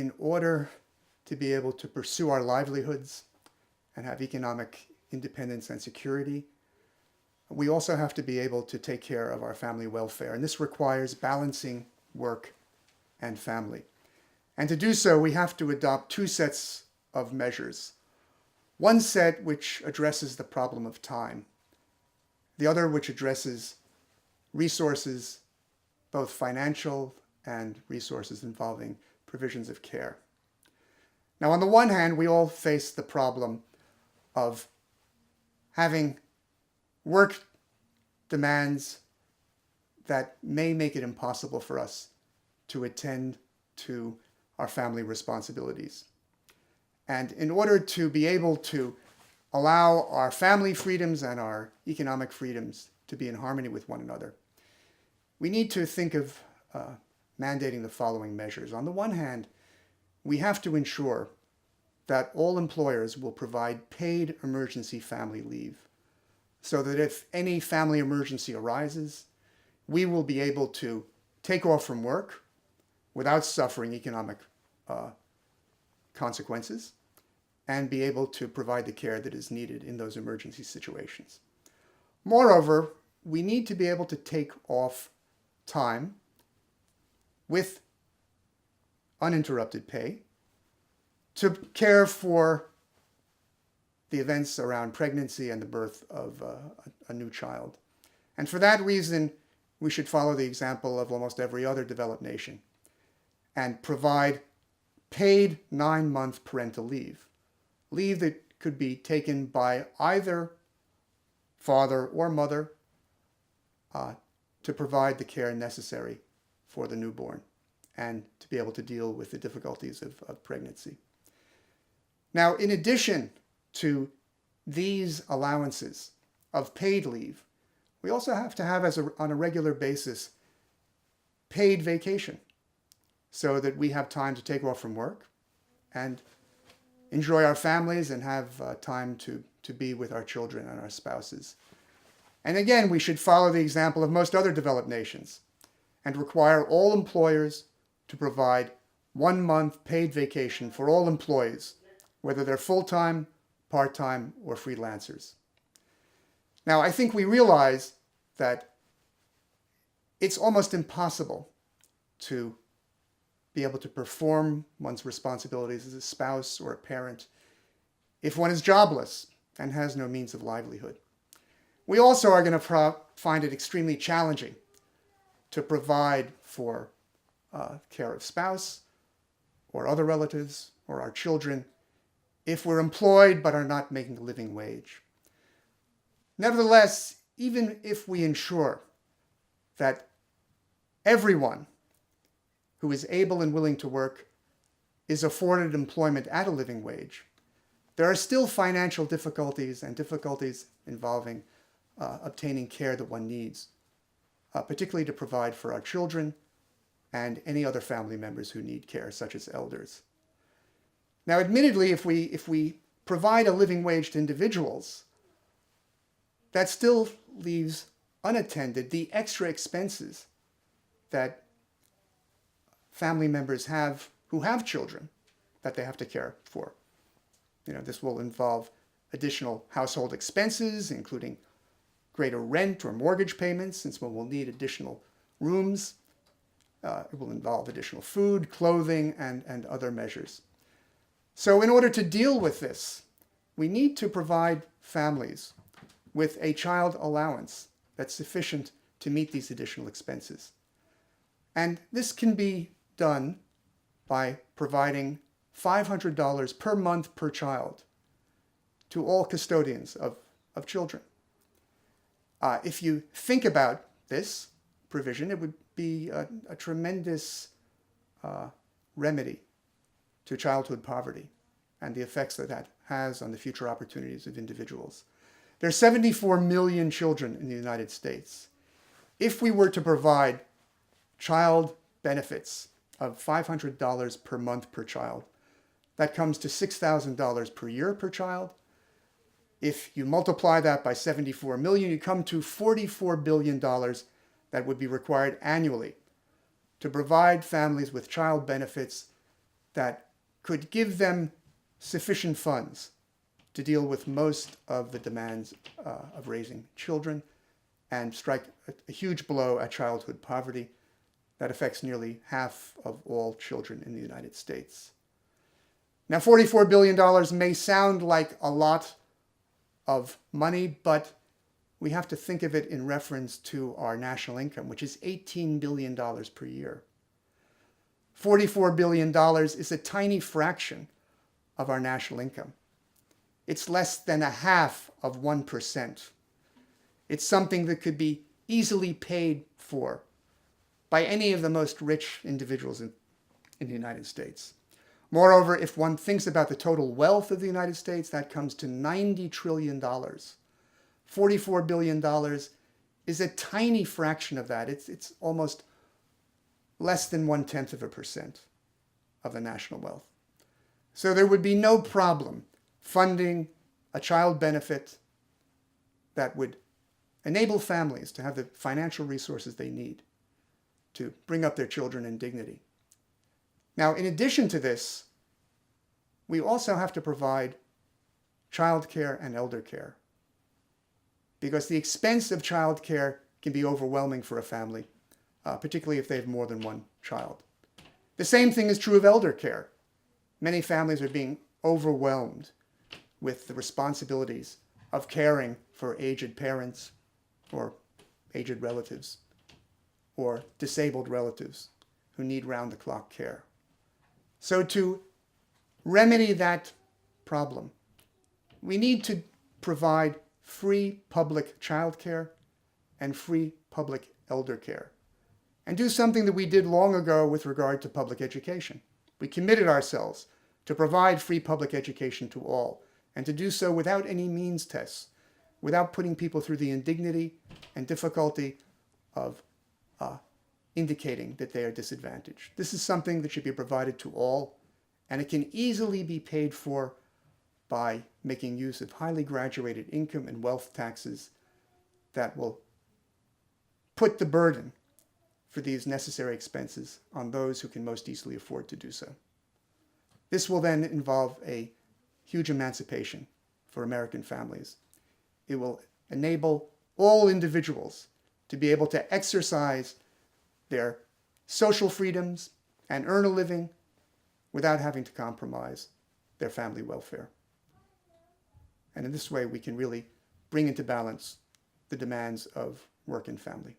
in order to be able to pursue our livelihoods and have economic independence and security, we also have to be able to take care of our family welfare. And this requires balancing work and family. And to do so, we have to adopt two sets of measures. One set which addresses the problem of time, the other which addresses resources, both financial and resources involving provisions of care. Now, on the one hand, we all face the problem of having work demands that may make it impossible for us to attend to our family responsibilities. And in order to be able to allow our family freedoms and our economic freedoms to be in harmony with one another, we need to think of mandating the following measures. On the one hand, we have to ensure that all employers will provide paid emergency family leave, so that if any family emergency arises, we will be able to take off from work without suffering economic consequences and be able to provide the care that is needed in those emergency situations. Moreover, we need to be able to take off time with uninterrupted pay to care for the events around pregnancy and the birth of a new child. And for that reason, we should follow the example of almost every other developed nation and provide paid 9-month parental leave, leave that could be taken by either father or mother to provide the care necessary for the newborn and to be able to deal with the difficulties of pregnancy. Now, in addition to these allowances of paid leave, we also have to have, on a regular basis, paid vacation so that we have time to take off from work and enjoy our families and have time to be with our children and our spouses. And again, we should follow the example of most other developed nations and require all employers to provide 1 month paid vacation for all employees, whether they're full-time, part-time, or freelancers. Now, I think we realize that it's almost impossible to be able to perform one's responsibilities as a spouse or a parent if one is jobless and has no means of livelihood. We also are going to find it extremely challenging to provide for care of spouse or other relatives or our children if we're employed but are not making a living wage. Nevertheless, even if we ensure that everyone who is able and willing to work is afforded employment at a living wage, there are still financial difficulties and difficulties involving obtaining care that one needs, particularly to provide for our children and any other family members who need care, such as elders. Now, admittedly, if we provide a living wage to individuals, that still leaves unattended the extra expenses that family members have who have children that they have to care for. This will involve additional household expenses, including greater rent or mortgage payments, since one will need additional rooms. It will involve additional food, clothing, and other measures. So in order to deal with this, we need to provide families with a child allowance that's sufficient to meet these additional expenses. And this can be done by providing $500 per month per child to all custodians of children. If you think about this provision, it would be a tremendous remedy to childhood poverty and the effects that has on the future opportunities of individuals. There are 74 million children in the United States. If we were to provide child benefits of $500 per month per child, that comes to $6,000 per year per child. If you multiply that by 74 million, you come to $44 billion that would be required annually to provide families with child benefits that could give them sufficient funds to deal with most of the demands of raising children and strike a huge blow at childhood poverty that affects nearly half of all children in the United States. Now, $44 billion may sound like a lot of money, but we have to think of it in reference to our national income, which is $18 billion per year. $44 billion is a tiny fraction of our national income. It's less than a half of 1%. It's something that could be easily paid for by any of the most rich individuals in the United States. Moreover, if one thinks about the total wealth of the United States, that comes to $90 trillion. $44 billion is a tiny fraction of that. It's almost less than 0.1% of the national wealth. So there would be no problem funding a child benefit that would enable families to have the financial resources they need to bring up their children in dignity. Now, in addition to this, we also have to provide child care and elder care, because the expense of child care can be overwhelming for a family, particularly if they have more than one child. The same thing is true of elder care. Many families are being overwhelmed with the responsibilities of caring for aged parents or aged relatives or disabled relatives who need round-the-clock care. So to remedy that problem, we need to provide free public child care and free public elder care, and do something that we did long ago with regard to public education. We committed ourselves to provide free public education to all, and to do so without any means tests, without putting people through the indignity and difficulty of indicating that they are disadvantaged. This is something that should be provided to all, and it can easily be paid for by making use of highly graduated income and wealth taxes that will put the burden for these necessary expenses on those who can most easily afford to do so. This will then involve a huge emancipation for American families. It will enable all individuals to be able to exercise their social freedoms and earn a living without having to compromise their family welfare. And in this way, we can really bring into balance the demands of work and family.